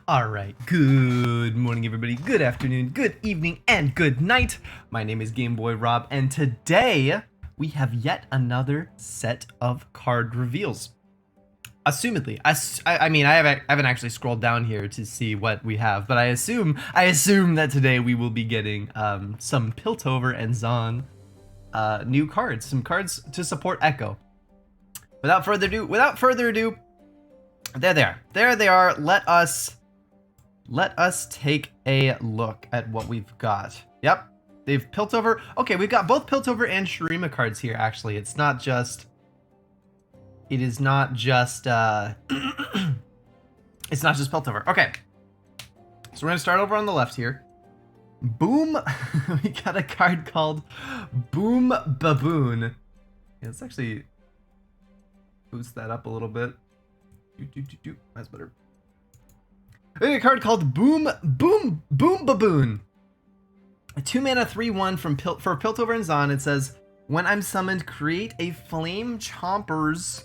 Alright, good morning everybody, good afternoon, good evening, and good night. My name is Game Boy Rob, and today we have yet another set of card reveals. Assumedly, I mean, I haven't actually scrolled down here to see what we have, but I assume that today we will be getting some Piltover and Zon new cards, some cards to support Echo. Without further ado, there they are. Let us take a look at what we've got. Yep, they've Piltover. Okay, we've got both Piltover and Shurima cards here, actually. It is not just it's not just Piltover. Okay, so we're gonna start over on the left here. Boom. We got a card called Boom Baboon. Yeah, let's actually boost that up a little bit. That's better. We got a card called Boom Baboon. A 2-mana 3/1 for Piltover and Zon. It says, when I'm summoned, create a Flame Chompers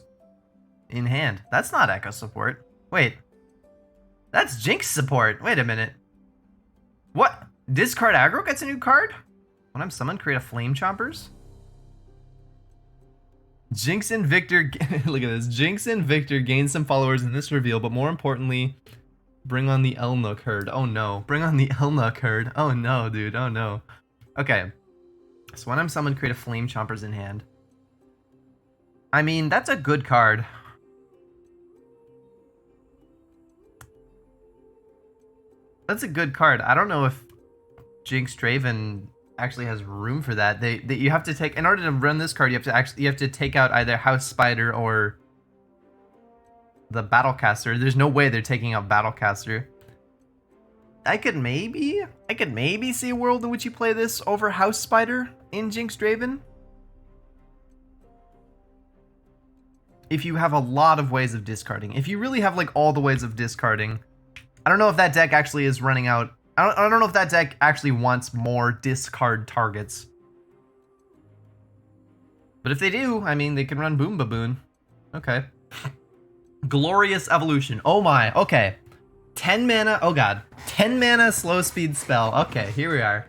in hand. That's not Echo support. Wait. That's Jinx support. Wait a minute. What? Discard aggro gets a new card? When I'm summoned, create a Flame Chompers? Jinx and Victor, look at this. Jinx and Victor gain some followers in this reveal, but more importantly, bring on the Elnuk herd. Oh no. Bring on the Elnuk herd. Oh no, dude. Oh no. Okay. So when I'm summoned, create a Flame Chompers in hand. I mean, that's a good card. That's a good card. I don't know if Jinx Draven actually has room for that. You have to take, in order to run this card, you have to take out either House Spider or the Battlecaster. There's no way they're taking out Battlecaster. I could maybe see a world in which you play this over House Spider in Jinx Draven. If you have a lot of ways of discarding. If you really have like all the ways of discarding. I don't know if that deck actually is running out. I don't know if that deck actually wants more discard targets. But if they do, I mean, they can run Boom Baboon. Okay. Glorious Evolution. Oh my, okay. 10 mana, oh god. 10 mana slow speed spell. Okay, here we are.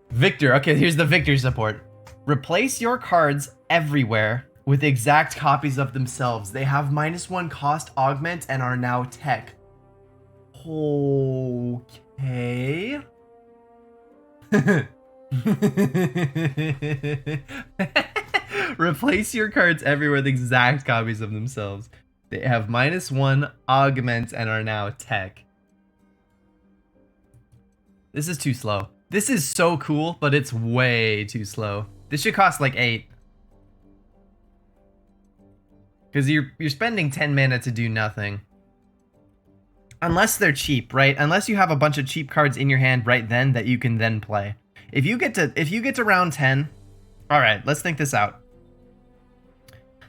Victor, okay, here's the Victor support. Replace your cards everywhere with exact copies of themselves. They have -1 cost augment and are now tech. Okay. Replace your cards everywhere with exact copies of themselves. They have -1 augment and are now tech. This is too slow. This is so cool, but it's way too slow. This should cost like 8. Because you're spending 10 mana to do nothing. Unless they're cheap, right? Unless you have a bunch of cheap cards in your hand right then that you can then play. If you get to round 10, all right, let's think this out.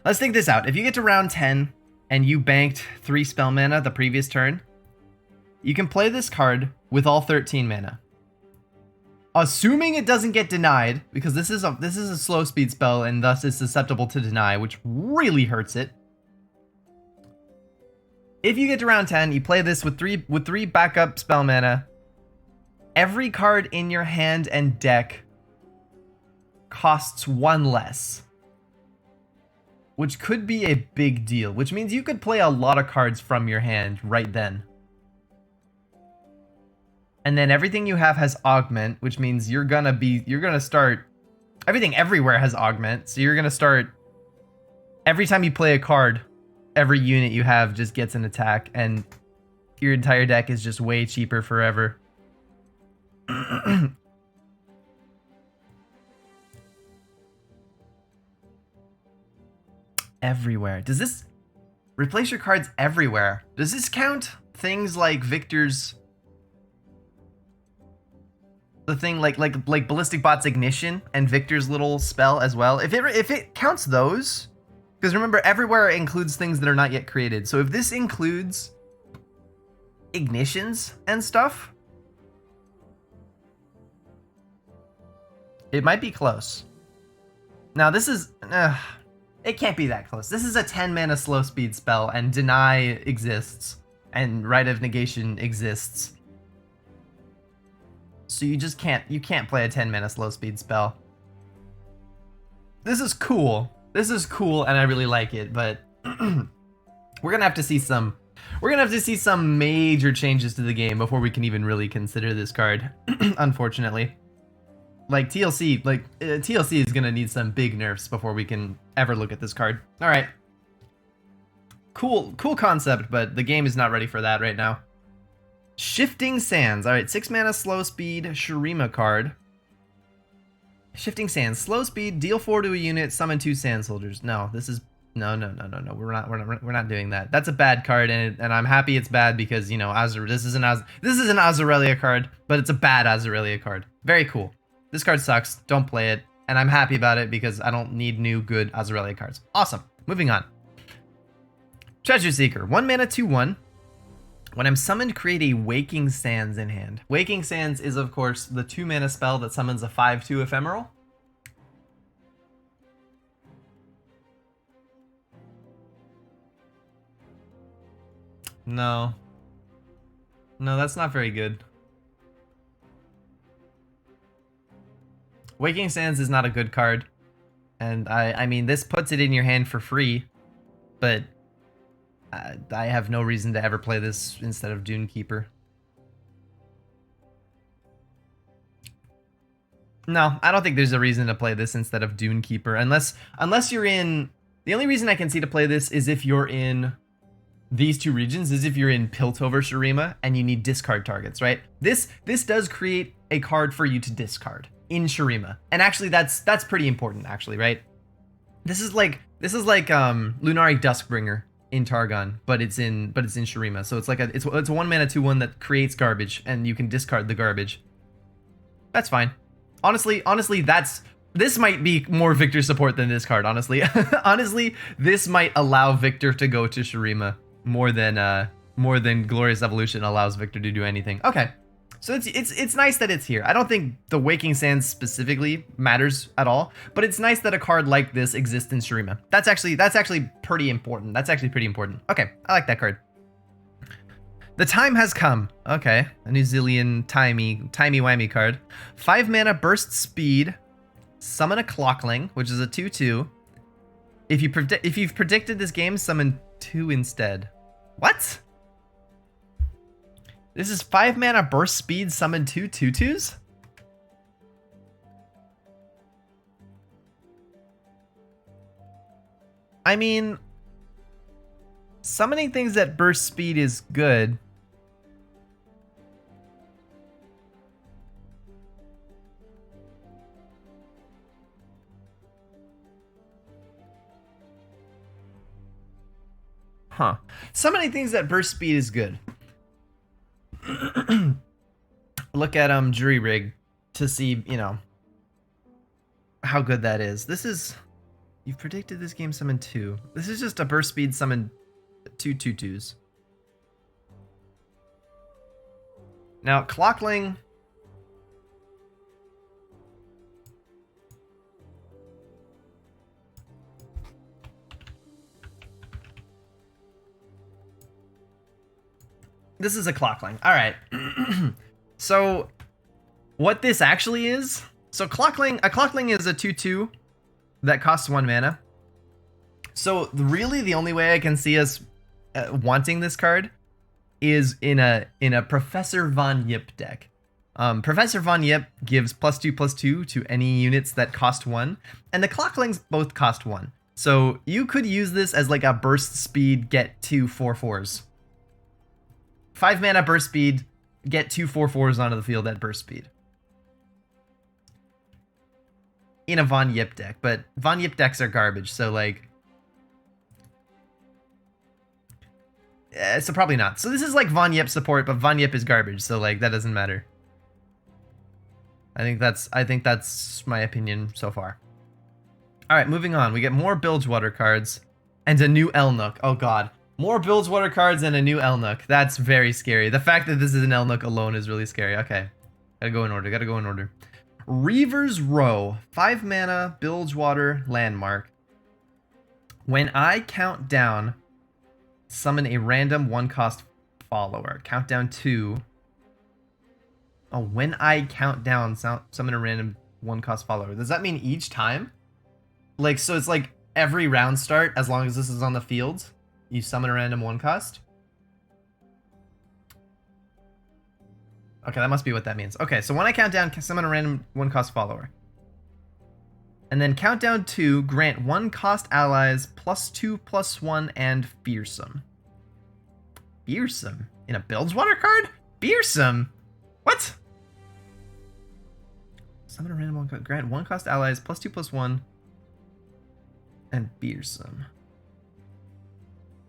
If you get to round 10 and you banked 3 spell mana the previous turn, you can play this card with all 13 mana. Assuming it doesn't get denied, because this is a slow speed spell and thus is susceptible to deny, which really hurts it. If you get to round 10, you play this with three backup spell mana. Every card in your hand and deck costs 1 less. Which could be a big deal, which means you could play a lot of cards from your hand right then. And then everything you have has augment, which means you're gonna start, everything everywhere has augment, so you're gonna start, every time you play a card, every unit you have just gets an attack, and your entire deck is just way cheaper forever. Everywhere. Does this replace your cards everywhere? Does this count things like Victor's, the thing like Ballistic Bot's Ignition and Victor's little spell as well? If it counts those, because remember, everywhere includes things that are not yet created. So if this includes ignitions and stuff, it might be close. Now this is, it can't be that close. This is a 10 mana slow speed spell and deny exists. and Rite of Negation exists. So you just can't play a 10 mana slow speed spell. This is cool. This is cool and I really like it, but we're gonna have to see some major changes to the game before we can even really consider this card. Unfortunately. Like TLC is gonna need some big nerfs before we can ever look at this card. Alright. Cool concept, but the game is not ready for that right now. Shifting Sands. Alright, 6 mana slow speed Shurima card. Shifting Sands. Slow speed, deal 4 to a unit, summon 2 Sand Soldiers. No, this is no. We're not doing that. That's a bad card, and I'm happy it's bad because, you know, this is an Azarelia card, but it's a bad Azarelia card. Very cool. This card sucks. Don't play it, and I'm happy about it because I don't need new good Azarelia cards. Awesome. Moving on. Treasure Seeker. 1 mana 2/1. When I'm summoned, create a Waking Sands in hand. Waking Sands is, of course, the 2 mana spell that summons a 5/2 ephemeral. No. No, that's not very good. Waking Sands is not a good card. And I mean, this puts it in your hand for free. But I have no reason to ever play this instead of Dunekeeper. No, I don't think there's a reason to play this instead of Dunekeeper. Unless you're in... The only reason I can see to play this is if you're in these two regions, is if you're in Piltover Shurima and you need discard targets, right? This does create a card for you to discard in Shurima. And actually that's pretty important, actually, right? This is like Lunari Duskbringer in Targon, but it's in Shurima. So it's like it's a 1 mana 2/1 that creates garbage and you can discard the garbage. That's fine. Honestly, this might be more Victor support than this card, honestly. Honestly, this might allow Victor to go to Shurima more than Glorious Evolution allows Victor to do anything. Okay. So it's nice that it's here. I don't think the Waking Sands specifically matters at all, but it's nice that a card like this exists in Shurima. That's actually pretty important. That's actually pretty important. Okay, I like that card. The time has come. Okay, a New Zealand timey-wimey card. 5 mana burst speed, summon a Clocklink, which is a 2/2. If you've predicted this game, summon 2 instead. What? This is 5 mana burst speed, summon 2 2/2s? I mean, summoning things at burst speed is good. Huh. Summoning things at burst speed is good. Look at Jury Rig to see, you know, how good that is. This is... You've predicted this game summon 2. This is just a burst speed summon 2 2/2s. Now, Clockling... This is a Clockling. Alright. So, what this actually is... So, a Clockling is a 2/2 that costs 1 mana. So, really, the only way I can see us wanting this card is in a Professor Von Yip deck. Professor Von Yip gives +2/+2 to any units that cost 1, and the Clocklings both cost 1. So, you could use this as like a burst speed get 2 4/4s. 5 mana burst speed, get 2 4/4s onto the field at burst speed. In a Von Yip deck, but Von Yip decks are garbage, so like... so probably not. So this is like Von Yip support, but Von Yip is garbage, so like that doesn't matter. I think that's my opinion so far. Alright, moving on. We get more Bilgewater cards and a new Elnuk. Oh god. More Bilgewater cards and a new Elnuk. That's very scary. The fact that this is an Elnuk alone is really scary. Okay. Gotta go in order. Reaver's Row. 5 mana, Bilgewater, landmark. When I count down, summon a random 1-cost follower. Countdown 2. Oh, when I count down, summon a random 1-cost follower. Does that mean each time? Like, so it's like every round start, as long as this is on the field, you summon a random 1-cost? Okay, that must be what that means. Okay, so when I count down, summon a random 1-cost follower. And then countdown 2, grant 1-cost allies +2/+1 and fearsome. Fearsome? In a Bilgewater card? Fearsome? What? Summon a random 1-cost, grant 1-cost allies +2/+1 and fearsome.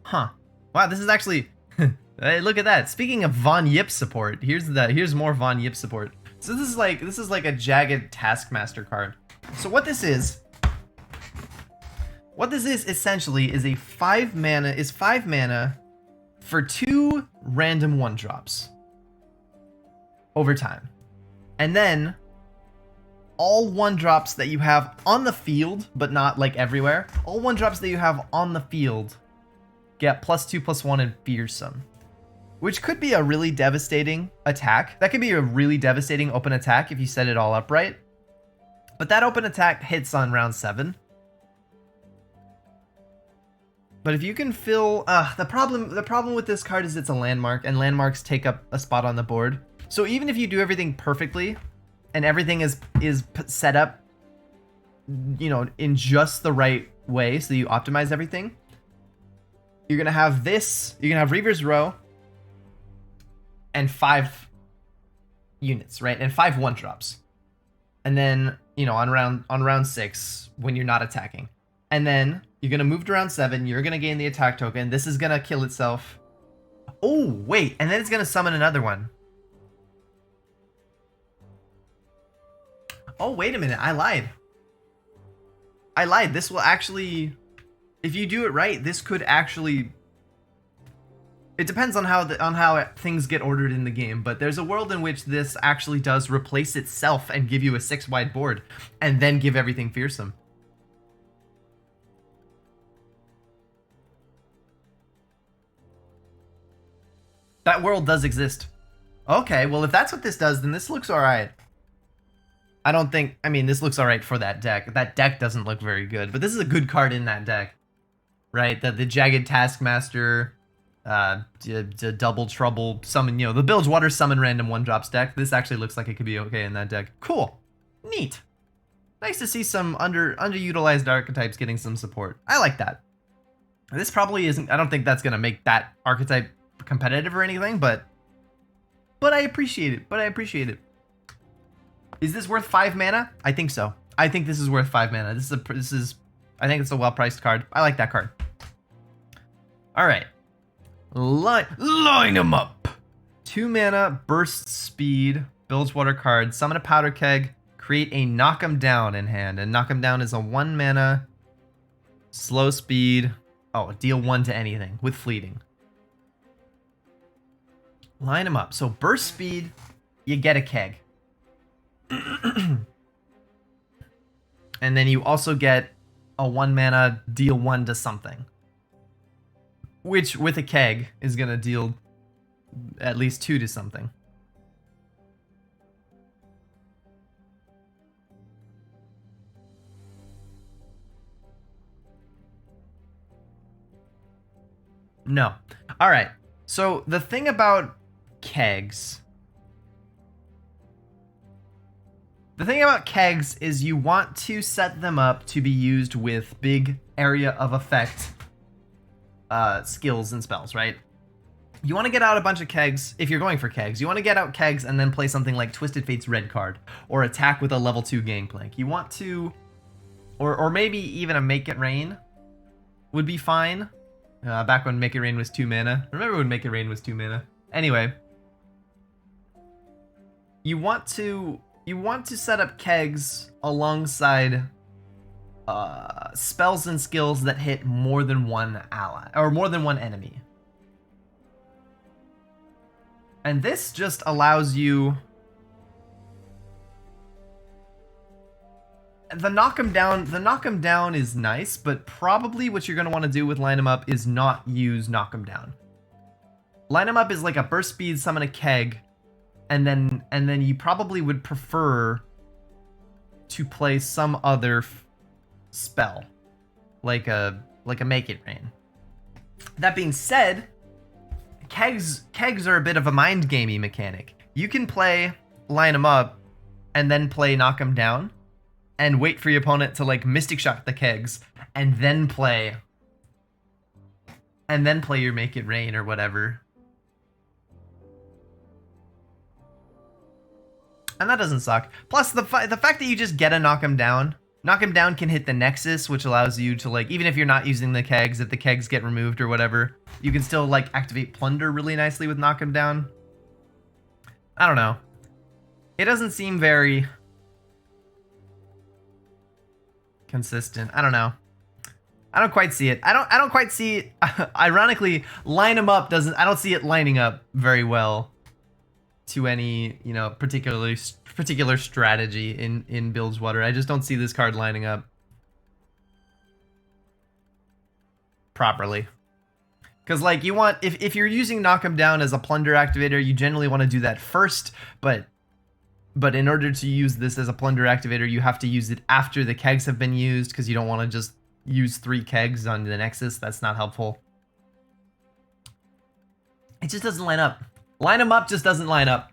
Huh. Wow, this is actually... Hey, look at that. Speaking of Von Yip support, here's more Von Yip support. So this is like a jagged Taskmaster card. So what this is essentially is a 5 mana for 2 random 1-drops over time. And then all 1-drops that you have on the field, but not like everywhere, all 1-drops that you have on the field get +2/+1 and fearsome. Which could be a really devastating attack. That could be a really devastating open attack if you set it all up right. But that open attack hits on round 7. But if you can fill... the problem with this card is it's a landmark, and landmarks take up a spot on the board. So even if you do everything perfectly, and everything is set up, you know, in just the right way, so you optimize everything, you're going to have this... You're going to have Reaver's Row, and 5 units, right? And 5 1-drops. And then, you know, on round 6, when you're not attacking. And then you're going to move to round 7, you're going to gain the attack token, this is going to kill itself. Oh, wait, and then it's going to summon another one. Oh, wait a minute, I lied. This will actually, if you do it right, this could actually... It depends on how things get ordered in the game, but there's a world in which this actually does replace itself and give you a 6-wide board, and then give everything fearsome. That world does exist. Okay, well if that's what this does, then this looks alright. I mean, this looks alright for that deck. That deck doesn't look very good, but this is a good card in that deck. Right, the Jagged Taskmaster... double trouble summon, you know, the Bilgewater summon random 1-drops deck. This actually looks like it could be okay in that deck. Cool. Neat. Nice to see some underutilized archetypes getting some support. I like that. This probably isn't, I don't think that's gonna make that archetype competitive or anything, but I appreciate it. Is this worth 5 mana? I think so. I think this is worth 5 mana. I think it's a well-priced card. I like that card. All right. Line them up. 2 mana, burst speed, Bilgewater card, summon a powder keg, create a knock 'em down in hand. And knock 'em down is a 1 mana, slow speed. Oh, deal 1 to anything with fleeting. Line them up. So burst speed, you get a keg. And then you also get a 1 mana, deal 1 to something. Which, with a keg, is going to deal at least 2 to something. No. Alright, so the thing about kegs... The thing about kegs is you want to set them up to be used with big area of effect skills and spells, right? You want to get out a bunch of kegs, if you're going for kegs, you want to get out kegs and then play something like Twisted Fate's red card, or attack with a level 2 Gangplank. You want to, or maybe even a Make It Rain would be fine. Back when Make It Rain was 2 mana. Remember when Make It Rain was 2 mana? Anyway. You want to set up kegs alongside spells and skills that hit more than one ally, or more than one enemy. And this just allows you... The knock 'em down is nice, but probably what you're going to want to do with line 'em up is not use knock 'em down. Line them up is like a burst speed, summon a keg, and then you probably would prefer to play some other spell, like a Make It Rain. That being said, kegs are a bit of a mind gamey mechanic. You can play line them up and then play knock them down and wait for your opponent to like Mystic Shock the kegs and then play your Make It Rain or whatever. And that doesn't suck. Plus the fact that you just get a knock them down can hit the Nexus, which allows you to like, even if you're not using the kegs, if the kegs get removed or whatever, you can still like activate Plunder really nicely with knock them down. I don't know. It doesn't seem very consistent. I don't know. I don't quite see it. I don't quite see it. Ironically, line them up doesn't. I don't see it lining up very well to any, you know, particular strategy in Bilgewater. I just don't see this card lining up properly. Because like you want, if you're using knock 'em down as a plunder activator, you generally want to do that first, but in order to use this as a plunder activator, you have to use it after the kegs have been used, because you don't want to just use 3 kegs on the Nexus. That's not helpful. It just doesn't line up. Line them up just doesn't line up.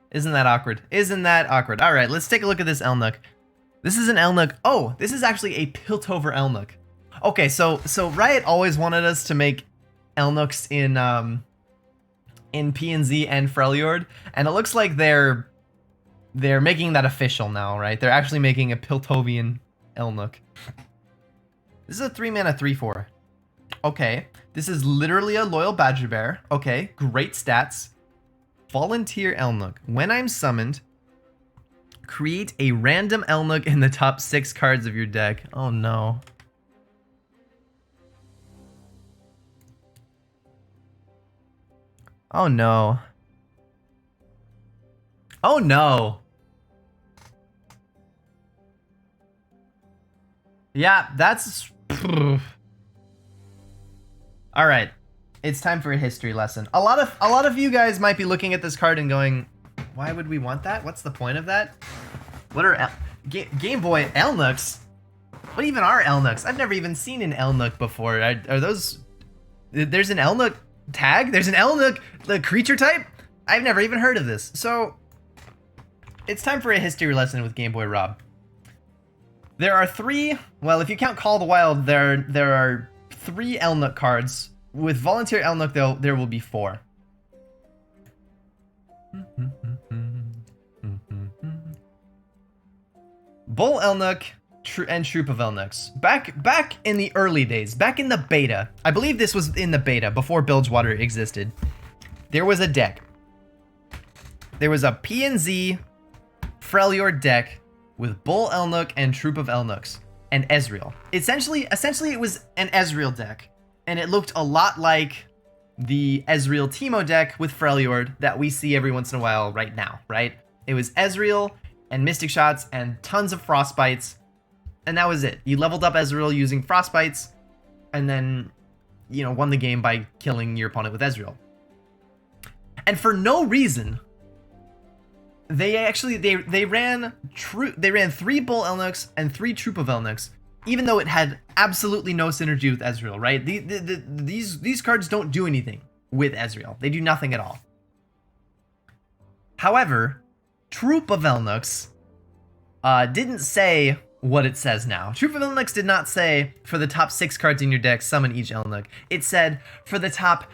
Isn't that awkward? Isn't that awkward? All right, let's take a look at this Elnuk. This is an Elnuk. Oh, this is actually a Piltover Elnuk. Okay, so Riot always wanted us to make Elnuks in PNZ and Freljord, and it looks like they're making that official now, right? They're actually making a Piltovian Elnuk. This is a 3-mana 3/4. Okay, this is literally a Loyal Badger Bear. Okay, great stats. Volunteer Elnuk. When I'm summoned, create a random Elnuk in the top 6 cards of your deck. Oh no. Oh no. Oh no. Yeah, that's... All right, it's time for a history lesson. A lot of you guys might be looking at this card and going, "Why would we want that? What's the point of that? What are Game Boy Elnuks? What even are Elnuks? I've never even seen an Elnuk before. Are those? There's an Elnuk tag. There's an Elnuk, the creature type. I've never even heard of this. So it's time for a history lesson with Game Boy Rob. There are 3. Well, if you count Call of the Wild, there are 3 Elnuk cards. With Volunteer Elnuk, there will be 4. Bull Elnuk and Troop of Elnuks. Back in the early days, back in the beta, I believe this was in the beta before Bilgewater existed, there was a deck. There was a PNZ Freljord deck with Bull Elnuk and Troop of Elnuks. And Ezreal. Essentially it was an Ezreal deck, and it looked a lot like the Ezreal Teemo deck with Freljord that we see every once in a while right now, right? It was Ezreal and Mystic Shots and tons of Frostbites, and that was it. You leveled up Ezreal using Frostbites, and then, you know, won the game by killing your opponent with Ezreal. And for no reason, they ran 3 Bull Elnuks and 3 Troop of Elnuks, even though it had absolutely no synergy with Ezreal, right? These cards don't do anything with Ezreal. They do nothing at all. However, Troop of Elnuks didn't say what it says now. Troop of Elnuks did not say, for the top 6 cards in your deck, summon each Elnuk. It said, for the top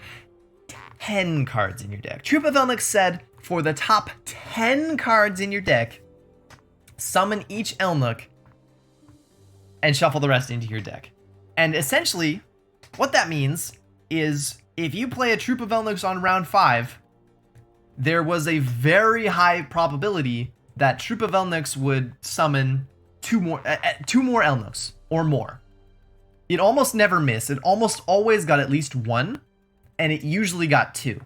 10 cards in your deck. Troop of Elnuks said, for the top 10 cards in your deck, summon each Elnuk and shuffle the rest into your deck. And essentially, what that means is if you play a Troop of Elnuks on round 5, there was a very high probability that Troop of Elnuks would summon 2 more Elnuks or more. It almost never missed. It almost always got at least 1, and it usually got 2.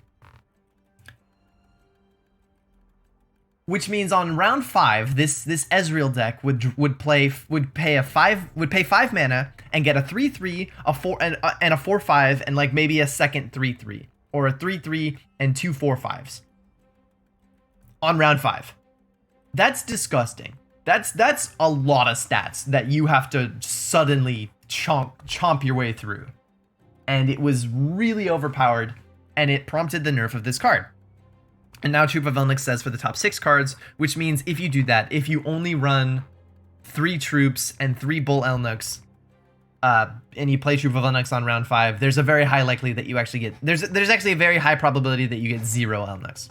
Which means on round 5, this Ezreal deck would pay 5 mana and get a 3/3, a 4 and a 4/5, and like maybe a second 3/3. or a 3/3 and 2 4/5s on round 5. That's disgusting. That's a lot of stats that you have to suddenly chomp your way through. And it was really overpowered, and it prompted the nerf of this card. And now Troop of Elnuk says for the top 6 cards, which means if you do that, if you only run 3 troops and 3 Bull Elnuks, and you play Troop of Elnuks on round 5, there's a very high likelihood that you actually get, there's actually a very high probability that you get 0 Elnuks.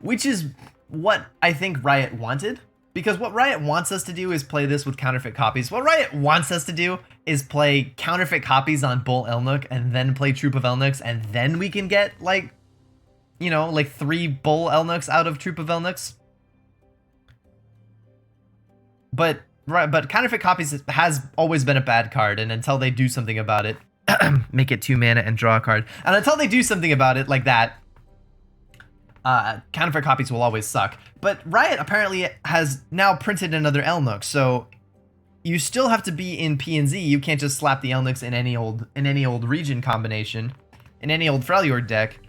Which is what I think Riot wanted, because what Riot wants us to do is play this with counterfeit copies. What Riot wants us to do is play counterfeit copies on Bull Elnuk and then play Troop of Elnuks, and then we can get, like, you know, like 3 Bull Elnuks out of Troop of Elnuks. But counterfeit copies has always been a bad card, and until they do something about it, make it 2 mana and draw a card, and until they do something about it like that, counterfeit copies will always suck. But Riot apparently has now printed another Elnuk, so you still have to be in P and Z. You can't just slap the Elnuks in any old region combination, in any old Freljord deck.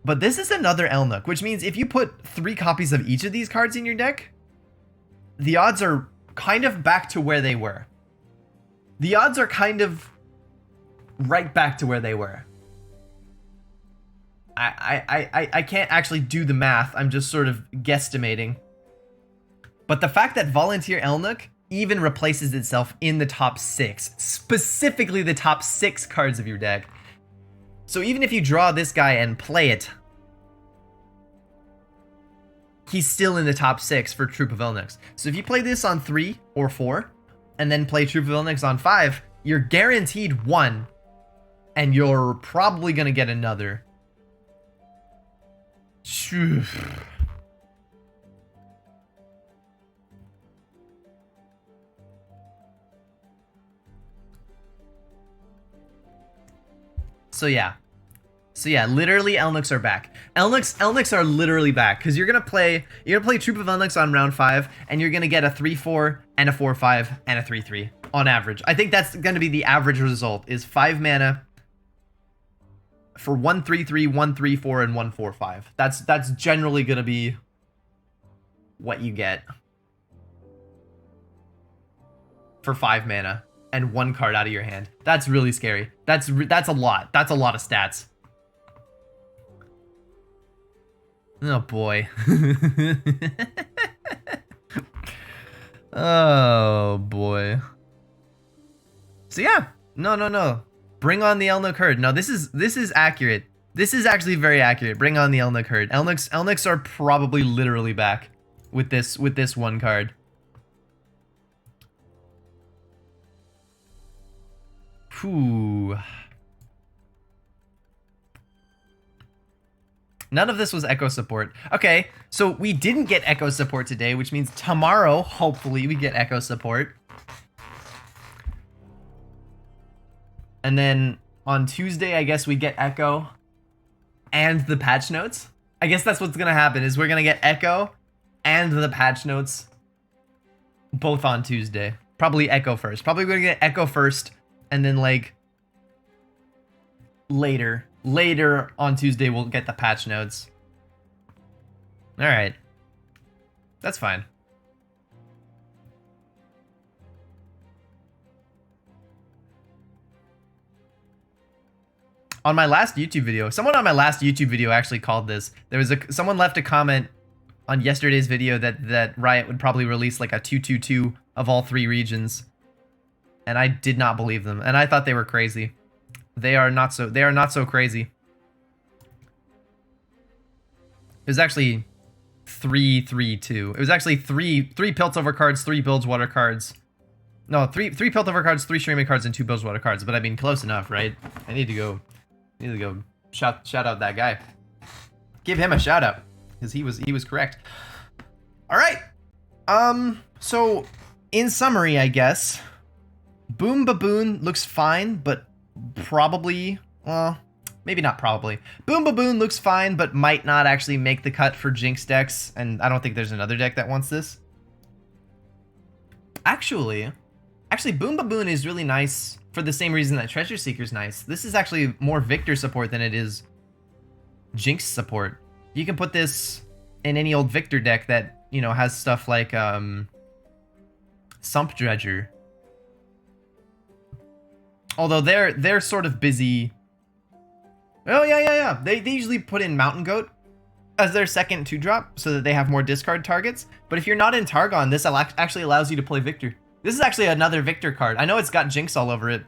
But this is another Elnuk, which means if you put 3 copies of each of these cards in your deck, the odds are kind of back to where they were. The odds are kind of right back to where they were. I can't actually do the math. I'm just sort of guesstimating. But the fact that Volunteer Elnuk even replaces itself in the top 6, specifically the top 6 cards of your deck. So even if you draw this guy and play it, he's still in the top 6 for Troop of Elnuks. So if you play this on 3 or 4, and then play Troop of Elnuks on 5, you're guaranteed 1, and you're probably going to get another. So yeah, literally Elnuks are back. Elnuks are literally back, because you're gonna play Troop of Elnuks on round 5, and you're gonna get a 3/4 and a 4/5 and a 3/3 on average. I think that's gonna be the average result, is 5 mana for 1 3/3, 1 3/4, and 1 4/5. That's generally gonna be what you get for 5 mana and 1 card out of your hand. That's really scary. That's a lot. That's a lot of stats. Oh boy. Oh boy. So yeah, no. Bring on the Elnuk herd. No, this is accurate. This is actually very accurate. Bring on the Elnuk herd. Elnuks are probably literally back with this 1 card. Whew. None of this was Echo support. Okay, so we didn't get Echo support today, which means tomorrow, hopefully, we get Echo support. And then on Tuesday, I guess we get Echo and the patch notes. I guess that's what's gonna happen, is we're gonna get Echo and the patch notes both on Tuesday. Probably Echo first. Probably gonna get Echo first, and then like later on Tuesday we'll get the patch notes. All right, that's fine. On my last YouTube video, someone on my last YouTube video actually called this. Someone left a comment on yesterday's video that Riot would probably release like a 2/2/2 of all 3 regions. And I did not believe them, and I thought they were crazy. They are not so crazy. It was actually 3/3/2. It was actually three Piltover cards, 3 Bilgewater cards. No, three Piltover cards, 3 Streaming cards, and 2 Bilgewater cards. But I mean, close enough, right? I need to go shout out that guy. Give him a shout out, because he was correct. All right. So in summary, I guess, Boom Baboon looks fine, but probably, well, maybe not probably. Boom Baboon looks fine, but might not actually make the cut for Jinx decks, and I don't think there's another deck that wants this. Actually, Boom Baboon is really nice for the same reason that Treasure Seeker's nice. This is actually more Victor support than it is Jinx support. You can put this in any old Victor deck that, you know, has stuff like Sump Dredger. Although they're sort of busy. Oh yeah. They usually put in Mountain Goat as their second 2-drop so that they have more discard targets. But if you're not in Targon, this actually allows you to play Victor. This is actually another Victor card. I know it's got Jinx all over it.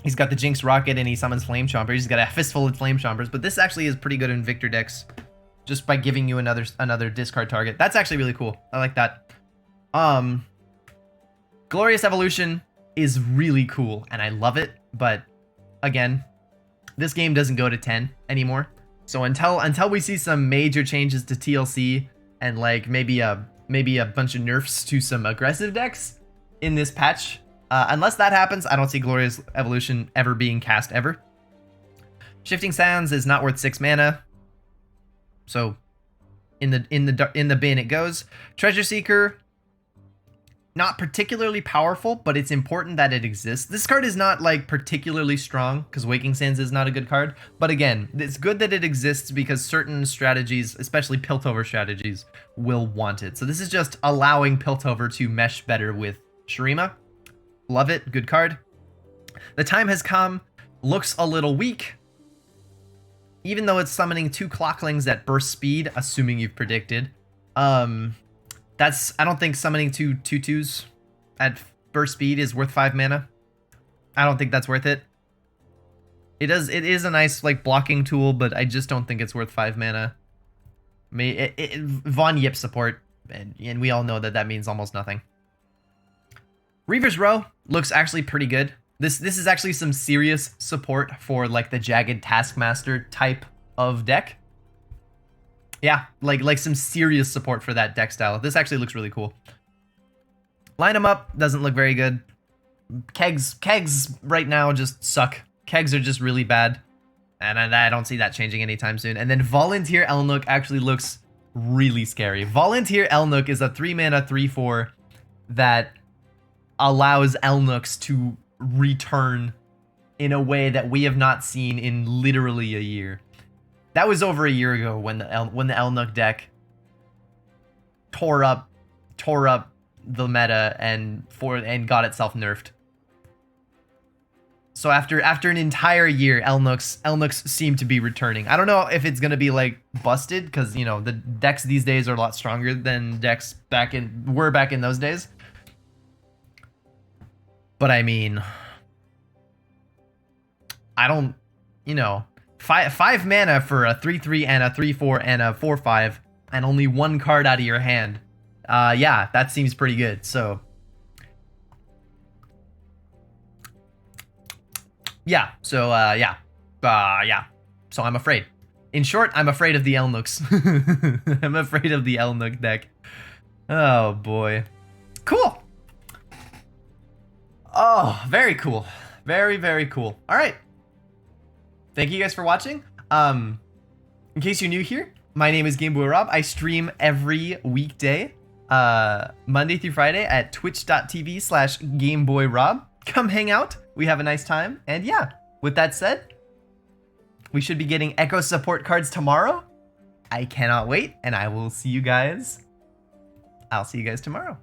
He's got the Jinx Rocket and he summons Flame Chomper. He's got a fistful of Flame Chompers, but this actually is pretty good in Victor decks just by giving you another discard target. That's actually really cool. I like that. Glorious Evolution is really cool and I love it, but again, this game doesn't go to 10 anymore. So until we see some major changes to TLC and like maybe a bunch of nerfs to some aggressive decks in this patch, unless that happens, I don't see Glorious Evolution ever being cast ever. Shifting Sands is not worth 6 mana, so in the bin it goes. Treasure Seeker, not particularly powerful, but it's important that it exists. This card is not like particularly strong because Waking Sands is not a good card, but again, it's good that it exists because certain strategies, especially Piltover strategies, will want it. So this is just allowing Piltover to mesh better with Shurima. Love it, good card. The Time Has Come looks a little weak, even though it's summoning 2 Clocklings at burst speed, assuming you've predicted. I don't think summoning 2 2/2s at burst speed is worth 5 mana. I don't think that's worth it. It is a nice like blocking tool, but I just don't think it's worth 5 mana. Von Yip support, and we all know that means almost nothing. Reaver's Row looks actually pretty good. This is actually some serious support for like the Jagged Taskmaster type of deck. Yeah, like some serious support for that deck style. This actually looks really cool. Line them up, doesn't look very good. Kegs right now just suck. Kegs are just really bad. And I don't see that changing anytime soon. And then Volunteer Elnuk actually looks really scary. Volunteer Elnuk is a 3-mana 3/4 that allows Elnuks to return in a way that we have not seen in literally a year. That was over a year ago when the Elnuk deck tore up the meta and got itself nerfed. So after an entire year, Elnuks seem to be returning. I don't know if it's gonna be like busted because you know the decks these days are a lot stronger than decks back in those days. But I mean, I don't, you know. 5 mana for a 3/3 and a 3/4 and a 4/5 and only 1 card out of your hand. Yeah, that seems pretty good. So yeah. So So I'm afraid. In short, I'm afraid of the Elnuks. I'm afraid of the Elnuk deck. Oh boy. Cool. Oh, very cool. Very, very cool. All right. Thank you guys for watching. In case you're new here, my name is Game Boy Rob. I stream every weekday, Monday through Friday at twitch.tv/GameBoyRob. Come hang out. We have a nice time. And yeah, with that said, we should be getting Echo support cards tomorrow. I cannot wait, and I'll see you guys tomorrow.